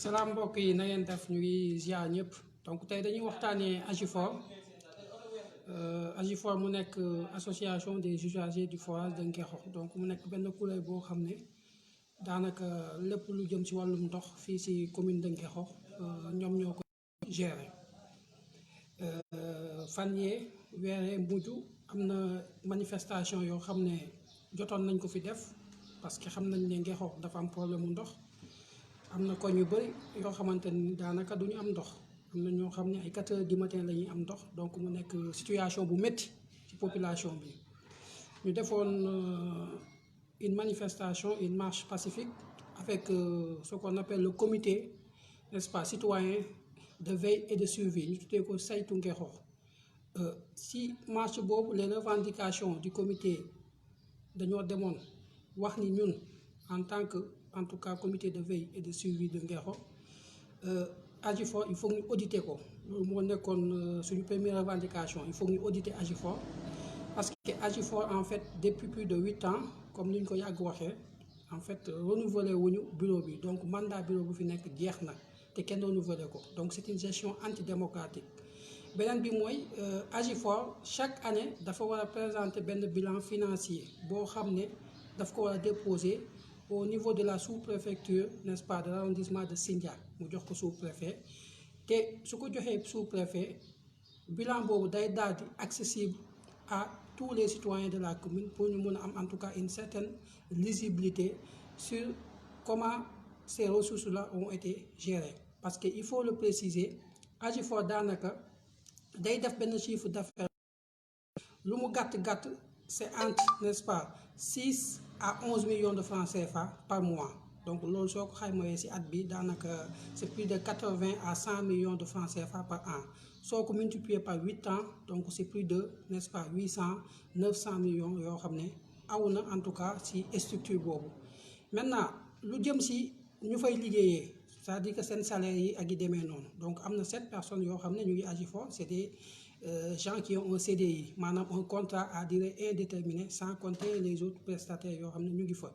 salaam mbokk yi na ngeen def ñu ngi ziar ñëpp donc tey dañuy waxtaanee AGIFOR AGIFOR mu nekk association des usagers du forage de Ngexox donc mu nekk benn kuréel boo xam ne daanaka lépp lu jëm ci wàllum ndox fii ci commune de Ngexox ñoom ñoo ko gérer fan yee weeree mujj am na manifestation yoo xam ne jotoon nañ ko fi def parce que xam nañ ne Ngexox dafa am problème mu ndox. am na koñ yu bëri yoo xamante ni daanaka du ñu am ndox am na ñoo xam ne ay 4 heures du matin la ñuy am ndox donc mu nekk situation bu métti ci population bi ñu defoon une manifestation une marche pacifique avec ce qu'on appelle le comité n'est-ce pas citoyen de veille et de suivi ñu tuddee ko saytu Ngexox si marche boobu les revendications du comité dañoo demoon wax ni ñun en tout cas comité de veille et de suivi de Ngexox AGIFOR il faut ñu auditer ko loolu moo nekkoon suñu première revendication il faut ñu auditer AGIFOR parce que AGIFOR en fait depuis plus de 8 ans comme ni ñu ko yàgg waxee en fait renouvelé wuñu bureau bi donc mandat bureau bu fi nekk jeex na te kenn renouvelé ko donc c'est une gestion antidémocratique beneen bi mooy AGIFOR chaque année dafa war a présenter benn bilan financier boo xam ne daf ko war a déposer au niveau de la sous-préfecture n'est-ce pas de l'arrondissement de Sindia mu jox ko sous-préfet te su ko joxee sous-préfet bilan boobu day daal di accessible à tous les citoyens de la commune pour ñu mën a am en tout cas une certaine lisibilité sur comment ces ressources-là ont été gérées parce que il faut le préciser AGIFOR daanaka day def benn chiffre d'affaires lu mu gàtt c'est entre n'est-ce pas 6 à 11 millions de francs CFA par mois donc loolu soo ko xaymaa ci at bi daanaka c'est plus de 80 à 100 millions de francs CFA par an soo ko multiplier par 8 ans donc c'est plus de n'est-ce pas 800 900 millions yoo xam ne aw na en tout cas ci structure boobu maintenant lu jëm ci ñu fay liggéeyee c'est-à-dire que seen salaire yi ak yi demee noonu donc am na 7 personnes yoo xam ne ñu ngi AGIFOR c'est des gens qui ont un CDI maanaam un contrat à durée indéterminée sans compter les autres prestataires yoo xam ne ñu ngi fa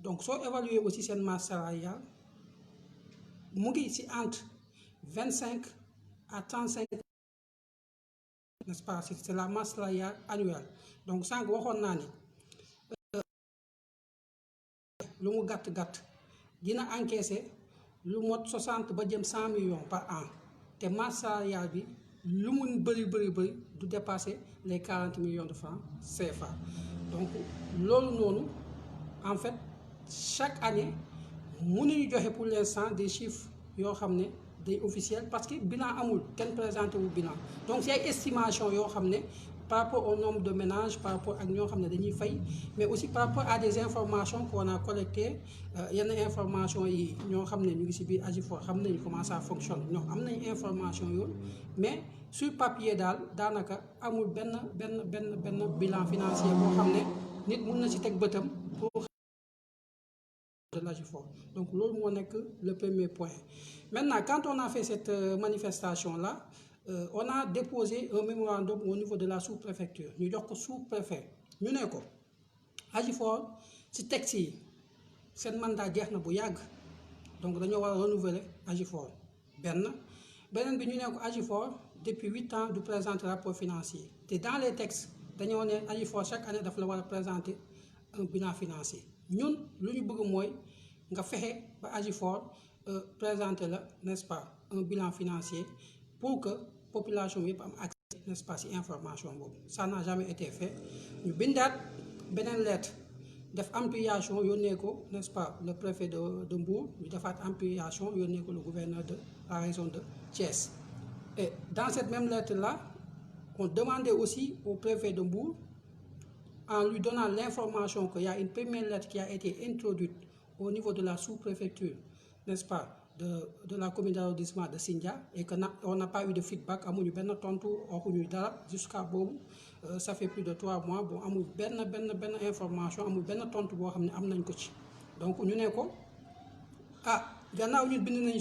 donc soo évaluer aussi seen masse salariale mu ngi ci entre 25 à 35 n'est-ce pas c'est la masse salariale annuelle donc sànq waxoon naa ni lu mu gàtt dina encaisser lu mot 60 ba jëm 100 millions par an te masse salariale bi lu mun bëri du dépasser les 40 millions de francs CFA donc loolu noonu en fait chaque année mënuñu joxe pour l'instant des chiffres yoo xam ne day officiel parce que bilan amul kenn présenté wu bilan donc c'est ay estimation yoo xam ne par rapport au nombre de ménages par rapport ak ñoo xam ne dañuy fay mais aussi par rapport à des informations qu'on a collectées yenn information yi ñoo xam ne ñu ngi ci biir AGIFOR xam nañu comment ça fonctionne ñoom am nañu information yooyu mais sur papier daal daanaka amul benn bilan financier boo xam ne nit mun na ci teg bëtam pour de l'AGIFOR donc loolu moo nekk le premier point maintenant quand on a fait cette manifestation là on a déposé un mémorandum au niveau de la sous-préfecture ñu jox ko sous-préfet ñu ne ko AGIFOR ci texte yi seen mandat jeex na bu yàgg donc dañoo war a renouveler AGIFOR beneen bi ñu ne ko AGIFOR depuis 8 ans du présenter rapport financier te dans les textes dañoo ne AGIFOR chaque année daf la war a présenter un bilan financier ñun lu ñu bëgg mooy nga fexe ba AGIFOR présenter la n'est-ce pas un bilan financier pour que population bi yëpp am accès n'est-ce pas ci information boobu ça n'a jamais été fait ñu bindaat beneen lettre def ampliation yónnee ko n'est-ce pas le préfet de Mbour ñu defaat ampliation yónnee ko le gouverneur de la région de Thiès et dans cette même lettre là on demandait aussi au préfet de Mbour en lui donnant l'information qu'il y a une première lettre qui a été introduite au niveau de la sous-préfecture n'est-ce pas de la commune d'arrondissement de Sindia et que on n'a pas eu de feedback amuñu benn tontu waxuñu dara jusqu'à boobu ça fait plus de 3 mois bon amul benn information amul benn tontu boo xam ne am nañ ko ci donc ñu ne ko gannaaw ñun bind nañ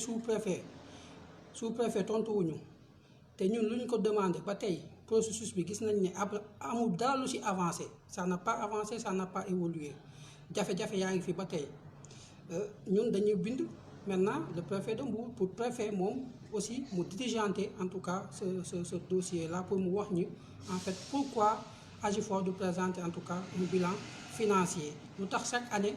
sous-préfet tontu wuñu te ñun lu ñu ko demandé ba tey processus bi gis nañ ne amul dara lu ci avancé ça n'a pas avancé ça n'a pas évolué jafe-jafe yaa ngi fi ba tey ñun dañuy bind maintenant le préfet de Mbour pour préfet moom aussi mu diligenté en tout cas ce dossier là pour mu wax ñu en fait pourquoi Agifor du présenter en tout cas un bilan financier lu tax chaque année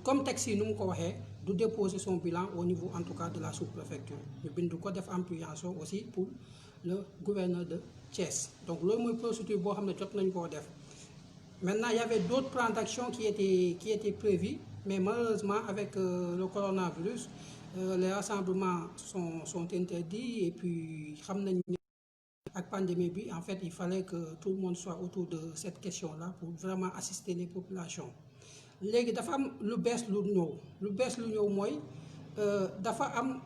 comme texte yi nu mu ko waxee du déposer son bilan au niveau en tout cas de la sous-préfecture ñu bind ko def ampliation aussi pour le gouverneur de Thiès donc loolu mooy procédure boo xam ne jot nañu koo def. Maintenant, il y avait d'autres plans d'action qui étaient prévus, mais malheureusement, avec le coronavirus, les rassemblements sont interdits. Et puis, avec la pandémie, en fait, il fallait que tout le monde soit autour de cette question-là pour vraiment assister les populations. Léegi dafa am lu bees lu ñëw mooy dafa am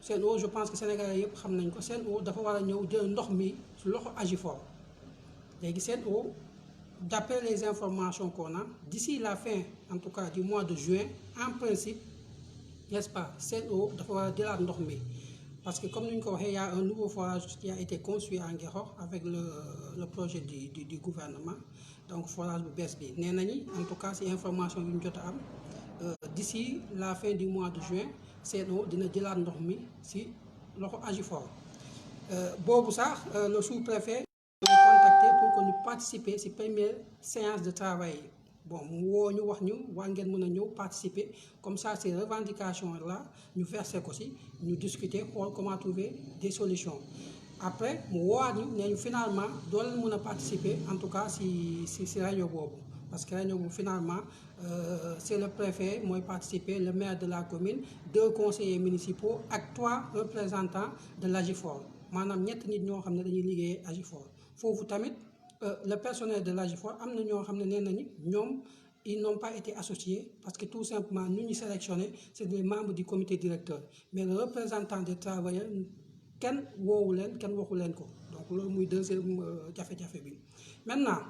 Sen'Eau je pense que Sénégalais yëpp xam nañ ko Sen'Eau dafa war a ñëw jël ndox mi ci loxo Agifor. Léegi Sen'Eau d'après les informations qu'on a d'ici la fin en tout cas du mois de juin en principe n'est-ce pas Sen'Eau dafa war a jëlaat ndox mi parce que comme ni ñu ko waxee y a un nouveau forage qui a été construit à Nguékokh avec le projet du gouvernement donc forage bu bees bi nee nañu en tout cas ci information yu ñu jot a am d'ici la fin du mois de juin Sen'Eau dina jëlaat ndox mi ci loxo Agifor boobu sax le sous-préfet pour que ñu participer ci première séance de travail bon mu woo ñu wax ñu waa ngeen mën a ñëw participer comme ça ces revendications là ñu verser ko ci ñu discuter xool comment trouver des solutions après mu woowaat ñu ne ñu finalement doo leen mën a participer en tout cas ci réunion boobu parce que réunion boobu finalement c'est le préfet mooy participer le maire de la commune 2 conseillers municipaux ak 3 représentants de l'Agifor maanaam ñett nit ñoo xam ne dañuy liggéey Agifor foofu tamit le personnel de l'Agifor am na ñoo xam ne nee nañu ñoom ils n'ont pas été associés parce que tout simplement ñu ñu sélectionné c'est des membres du comité directeur mais le représentant des travailleurs kenn woowu leen kenn waxu leen ko donc loolu muy deuxième jafe-jafe bi. Maintenant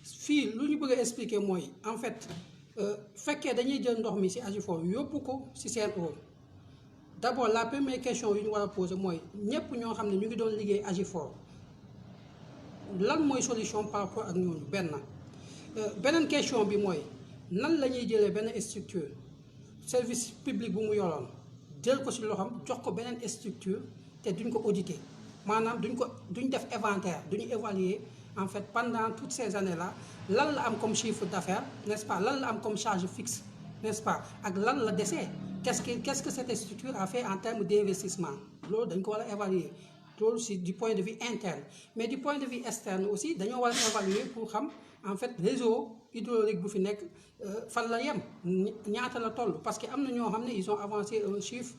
fii lu ñu bëgg a expliquer mooy en fait fekkee dañuy jël ndox mi ci Agifor yóbbu ko ci Sen'Eau d'abord la première question yu ñu war a poser mooy ñëpp ñoo xam ne ñu ngi doon liggéey Agifor lan mooy solution par rapport ak ñooñu beneen question bi mooy nan la ñuy jëlee benn structure service public bu mu yoroon jël ko ci loxam jox ko beneen structure te duñ ko auditer maanaam duñ def inventaire duñu évaluer en fait pendant toutes ces années là lan la am comme chiffre d'affaires n'est-ce pas lan la am comme charge fixe n'est-ce pas ak lan la desee qu'est-ce que cette structure a fait en termes d'investissement loolu dañ ko war a évaluer loolu c'est du point de vue interne mais du point de vue externe aussi dañoo war a évaluer pour xam en fait réseau hydraulique bu fi nekk fan la yem ñaata la toll parce que am na ñoo xam ne ils ont avancé un chiffre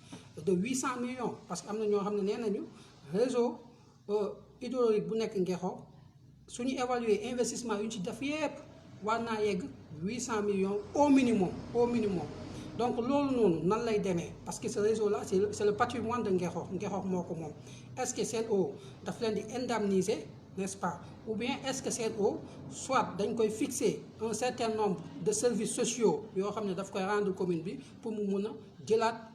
de 800 millions parce que am na ñoo xam ne nee nañu réseau hydraulique bu nekk Nguékokh suñu évaluer investissement yu ñu ci def yépp war naa yegg 800 millions au minimum donc loolu noonu nan lay demee parce que ce réseau là c'est le patrimoine de Nguékokh moo ko moom est-ce que Sen'Eau daf leen di indemniser n'est-ce pas ou bien est-ce que Sen'Eau soit dañ koy fixer un certain nombre de services sociaux yoo xam ne daf koy rendre commune bi pour mu mun a jëlaat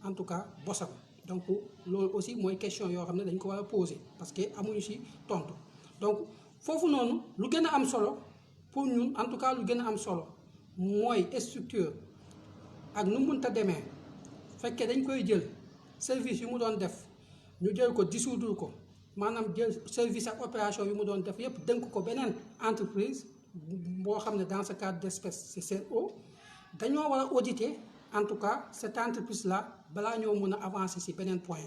en tout cas bosam donc loolu aussi mooy question yoo xam ne dañ ko war a poser parce que amuñu ci tontu donc foofu noonu lu gën a am solo pour ñun en tout cas lu gën a am solo mooy structure ak nu mënta demee fekkee dañ koy jël service yu mu doon def ñu jël ko dissoudre ko maanaam jël service ak opération yu mu doon def yépp dënk ko beneen entreprise boo xam ne dans ce cadre d'espèce c'est Sen'Eau dañoo war a auditer en tout cas cette entreprise là balaa ñoo mën a avancer ci beneen point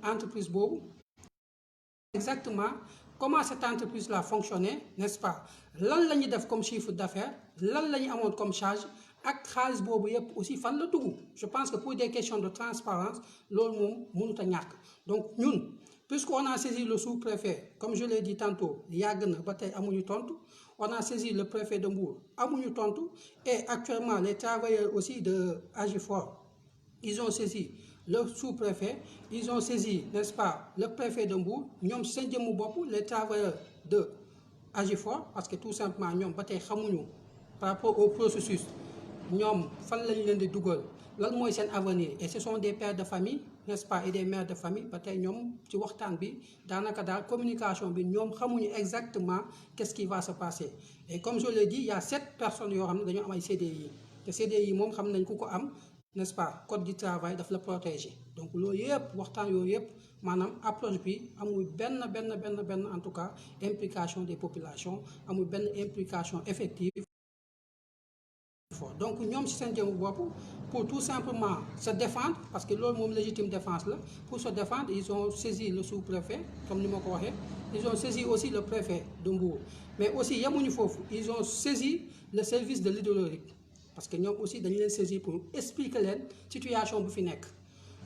entreprise boobu exactement comment cette entreprise là fonctionnait n'est-ce pas lan la ñuy def comme chiffre d'affaires lan la ñu amoon comme charge ak xaalis boobu yépp aussi fan la dugg je pense que pour des questions de transparence loolu moom mënut a ñàkk donc ñun puisqu'on a saisi le sous-préfet comme je l'ai dit tantôt yàgg na ba tey amuñu tontu on a saisi le préfet de Mbour amuñu tontu et actuellement les travailleurs aussi de Agifor ils ont saisi le sous-préfet ils ont saisi n'est-ce pas le préfet de Mbour ñoom seen jëmmu bopp les travailleurs de Agifor parce que tout simplement ñoom ba tey xamuñu par rapport au processus ñoom fan lañu leen di dugal lan mooy seen avenir et ce sont des pères de famille n'est-ce pas, et des mères de famille ba tey ñoom ci waxtaan bi daanaka daal communication bi ñoom xamuñu exactement qu'est-ce qui va se passer. Et comme je l'ai dit, il y a 7 personnes yoo xam ne dañoo am ay CDI te CDI moom xam nañ ku ko am, n'est-ce pas, code du travail daf la protéger. Donc loolu yëpp waxtaan yooyu yëpp maanaam approche bi amul benn en tout cas implication des populations, amul benn implication effective. Donc ñoom ci seen jëmu bopp pour tout simplement se défendre, parce que loolu moom légitime défense la, pour se défendre ils ont saisi le sous-préfet comme ni ma ko waxee, ils ont saisi aussi le préfet de Mbour, mais aussi yemuñu foofu, ils ont saisi le service de l'hydraulique, parce que ñoom aussi dañu leen saisir pour expliquer leen situation bu fi nekk.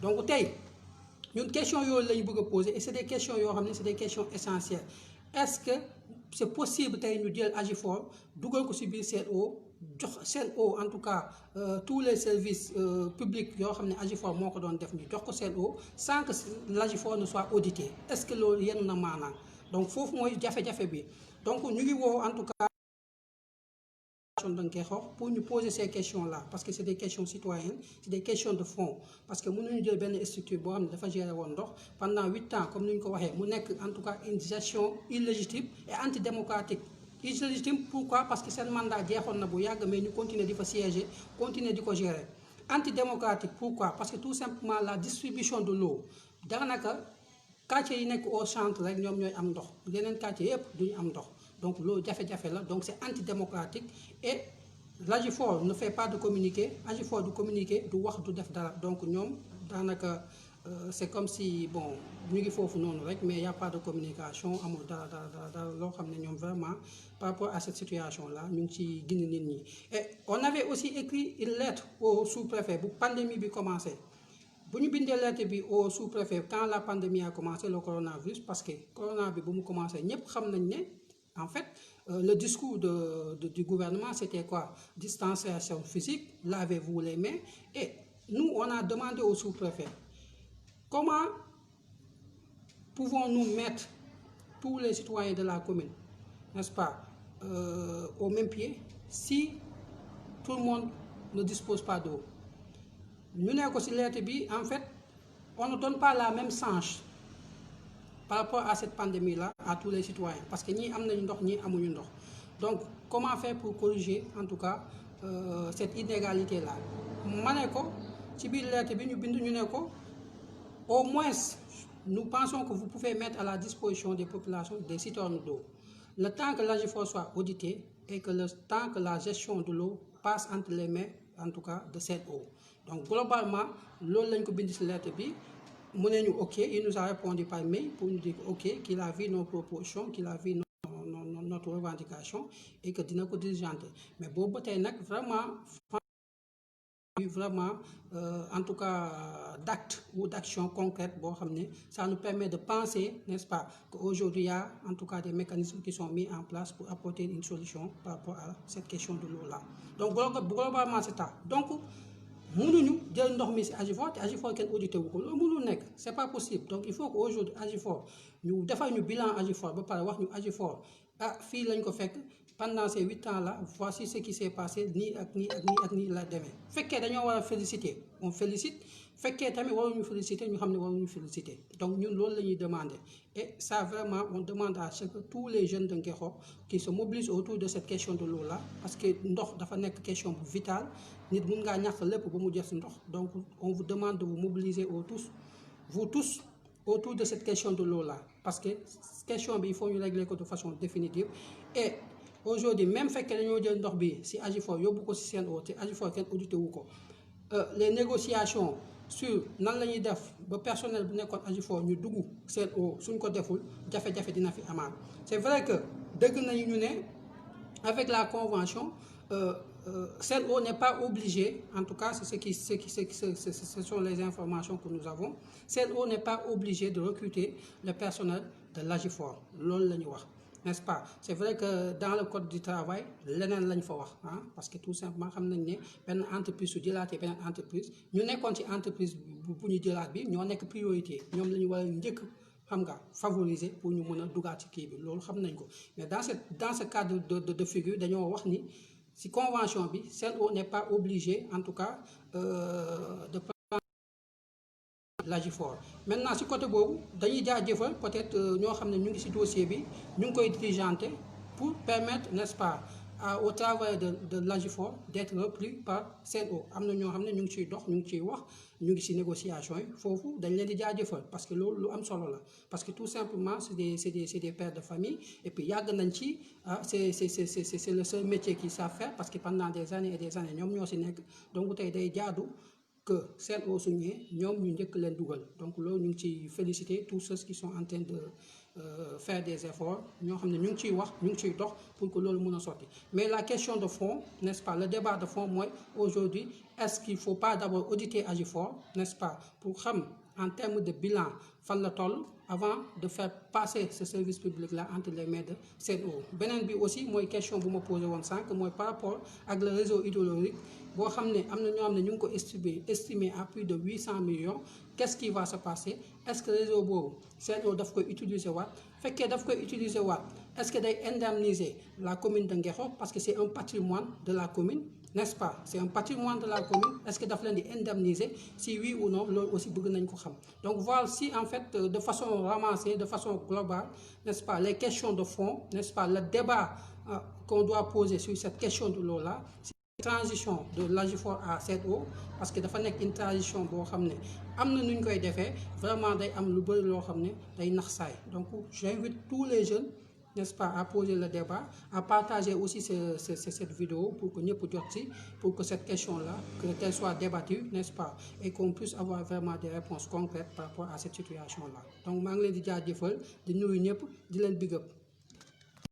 Donc tey ñun question yooyu la ñu bëgg a poser et c'est des questions yoo xam ne c'est des questions essentielles. Est-ce que c'est possible tey ñu jël Agifor dugal ko ci biir SEN'EAU, jox SEN'EAU en tout cas tous les services publics yoo xam ne Agifor moo ko doon def ñu jox ko SEN'EAU sans que l'Agifor ne soit audité? Est-ce que loolu yenn na maanaam? Donc foofu mooy jafe-jafe bi. Donc ñu ngi woo en tout cas pour nous poser ces questions-là, parce que c'est des questions citoyennes, c'est des questions de fond. Parce que nous avons une structure qui a géré pendant 8 ans, comme nous l'avons dit, en tout cas une gestion illégitime et antidémocratique. Illégitime, pourquoi? Parce que c'est un mandat qui mais nous continuons de siéger, continuons de gérer. Antidémocratique, pourquoi? Parce que tout simplement la distribution de l'eau, dans le quartier yi nekk au centre rek ñoom ñooy am ndox, yeneen quartier yëpp duñu am ndox. Donc loolu jafe-jafe la, donc c'est antidémocratique et l'Agifor ne fait pas de communiqué, Agifor du communiqué du wax du def dara. Donc ñoom daanaka c'est comme si bon ñu ngi foofu noonu rek, mais il y a pas de communication, amul dara loo xam ne ñoom vraiment par rapport à cette situation là ñu ngi ci gindi nit ñi. Et on avait aussi écrit une lettre au sous-préfet bu pandémie bi commencé. Bu ñu bindee lettre bi au sous-préfet quand la pandémie a commencé, le coronavirus, parce que corona bi bu mu commencé ñëpp xam nañ ne en fait le discours du gouvernement c'était quoi? Distanciation physique, lavez-vous les mains. Et nous on a demandé au sous-préfet comment pouvons-nous mettre tous les citoyens de la commune, n'est-ce pas, au même pied si tout le monde ne dispose pas d'eau. Nous n'avons aussi lettre bi, en fait, on ne donne pas la même chance par rapport à cette pandémie-là à tous les citoyens. Parce que ni am nañu ndox ni amuñu ndox. Donc, comment faire pour corriger, en tout cas, cette inégalité-là? Ma ne ko ci biir lettre bi ñu bind ñu ne ko au moins nous pensons que vous pouvez mettre à la disposition des populations des citernes d'eau. Le temps que l'Agifor soit audité et que le temps que la gestion de l'eau passe entre les mains, en tout cas, de SEN'EAU. Donc globalement, loolu lañ ko bind ci lettre bi, mu ne ñu ok, il nous a répondu par mail pour nous dire ok, qu'il a vu nos propositions, qu'il a vu notre revendication et que dina ko diligenter. Mais boobu tey nag vraiment en tout cas d'actes ou d'actions concrètes boo xam ne ça nous permet de penser, n'est-ce pas, qu'aujourd'hui il y a en tout cas des mécanismes qui sont mis en place pour apporter une solution par rapport à cette question de l'eau là. Donc globalement c'est ça. Donc mënuñu jël ndox mi ci Agifor te Agifor kenn audité wu ko, loolu mënul nekk, c'est pas possible. Donc il faut que aujourd'hui Agifor ñu defal ñu bilan Agifor ba pare wax ñu Agifor fii lañ ko fekk pendant ces 8 ans là, voici ce qui s'est passé nii ak nii la demee. Fekkee dañoo war a féliciter, on félicite. Fekkee tamit waruñu féliciter, ñu xam ne waruñu féliciter. Donc ñun loolu la ñuy demander. Et ça vraiment on demande à ce que tous les jeunes de Ngexo qui se mobilisent autour de cette question de l'eau là, parce que ndox dafa nekk question bu vitale, nit mun ngaa ñàkk lépp ba mu jeex ci ndox. Donc on vous demande de vous mobiliser vous tous autour de cette question de l'eau là, parce que question bi il faut ñu régler ko de façon définitive. Et aujourd'hui même fekkee dañoo jël ndox bi ci Agifor yóbbu ko ci SEN'EAU te Agifor kenn audité wu ko, les négociations sur nan la ñuy def ba personnel bu nekkoon Agifor ñu dugg SEN'EAU suñ ko deful jafe-jafe dina fi amaat. C'est vrai que dëgg nañu ñu ne avec la convention SEN'EAU n'est pas obligé, en tout cas ce sont les informations que nous avons, SEN'EAU n'est pas obligé de recruter le personnel de l'Agifor. Loolu la ñu wax, n'est-ce pas? C'est vrai que dans le code du travail leneen lañ fa wax parce que tout simplement xam nañ ne benn entreprise su jëlaatee beneen entreprise ñu nekkoon ci entreprise bu ñu jëlaat bi ñoo nekk priorité, ñoom la ñu war a njëkk xam nga favoriser pour ñu mën a dugaat ci kii bi, loolu xam nañ ko. Mais dans ce cadre de figure dañoo wax ni si convention bi SEN'EAU n'est pas obligé en tout cas de l'AGIFOR. Maintenant si côté boobu dañuy jaajëfal peut-être ñoo xam ne ñu ngi ci dossier bi ñu ngi koy diligenté pour permettre, n'est-ce pas, au travail de l'AGIFOR d'être repris par SEN'EAU. am na ñoo xam ne ñu ngi ciy dox ñu ngi ciy wax ñu ngi ci négociation yi foofu dañ leen di jaajëfal parce que loolu lu am solo la parce que tout simplement c'est des pères de famille et puis yàgg nañ ci c'est le seul métier qu'ils savent faire parce que pendant des années et des années ñoom ñoo ci nekk donc tey day jaadu que SEN'EAU su ñëwee ñoom ñu njëkk leen dugal donc loolu ñu ngi ciy féliciter tous ceux qui sont en train de faire des efforts ñoo xam ne ñu ngi ciy wax ñu ngi ciy dox pour que loolu mën a sotti mais la question de fond, n'est-ce pas, le débat de fond mooy aujourd'hui est-ce qu'il faut pas d'abord auditer AGIFOR, n'est-ce pas, pour xam en termes de bilan fan la toll avant de faire passer ce service public là entre les mains de SEN'EAU. beneen bi aussi mooy question bu ma posé woon sànq mooy par rapport ak le réseau hydraulique boo xam ne am na ñoo xam ne ñu ngi ko estimé à plus de 800 millions. Qu'est-ce qui va se passer? Est-ce que réseau boobu SEN'EAU daf koy utiliser waat fekkee daf koy utiliser waat est-ce que day indemniser la commune de Ngexo parce que c'est un patrimoine de la commune, n'est-ce pas, c'est un patrimoine de la commune, est-ce que daf leen di indemniser si oui ou non loolu aussi bëgg nañ ko xam. Donc voilà si en fait de façon ramassée, de façon globale, n'est-ce pas, les questions de fond, n'est-ce pas, le débat qu'on doit poser sur cette question de l'eau là, transition de l'AGIFOR à SEN'EAU parce que dafa nekk une transition boo xam ne am na nu ñu koy defee vraiment day am lu bëri loo xam ne day nax saay. Donc j'invite tous les jeunes, n'est-ce pas, à poser le débat, à partager aussi cette vidéo pour que ñëpp jot ci, pour que cette question-là, qu'elle soit débattue, n'est-ce pas, et qu'on puisse avoir vraiment des réponses concrètes par rapport à cette situation-là. Donc maa ngi leen di jaajëfal di nuyu ñëpp di leen big up.